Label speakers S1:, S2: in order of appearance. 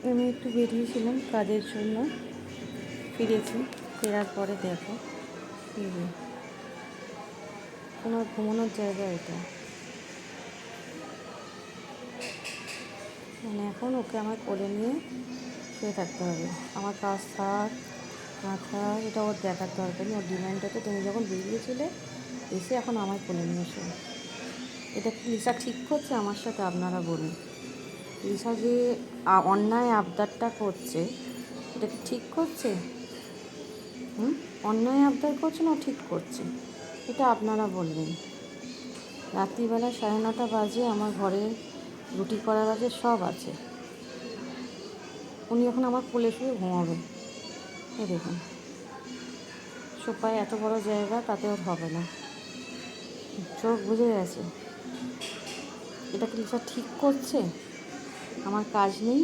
S1: আমি একটু বেরিয়েছিলাম কাজের জন্য, ফিরেছি। ফেরার পরে দেখো এই যে ওনার ঘুমানোর জায়গা এটা। মানে এখন ওকে আমার কোলে নিয়ে শুয়ে থাকতে হবে। আমার কাজ থাক না থাক এটা ওর দেখার দরকার নেই। ওর ডিমান্ড হচ্ছে তুমি যখন বেরিয়েছিলে এসে এখন আমার কোলে নিয়ে এসো। এটা কি লিসা ঠিক করছে আমার সাথে? আপনারা বলুন। লিসা যে অন্যায় আবদারটা করছে এটা কি ঠিক করছে? অন্যায় আবদার করছে না ঠিক করছে? এটা আপনারা বলবেন। রাত্রিবেলা 9:30 বাজে, আমার ঘরে রুটি করার আছে, সব আছে। উনি এখন আমার কোলে শুয়ে ঘুমাবেন। এই দেখুন, সোফায় এত বড় জায়গা, তাতে ওর হবে না। চোখ বুজে গেছে। এটা কি লিসা ঠিক করছে? আমার কাজ নেই,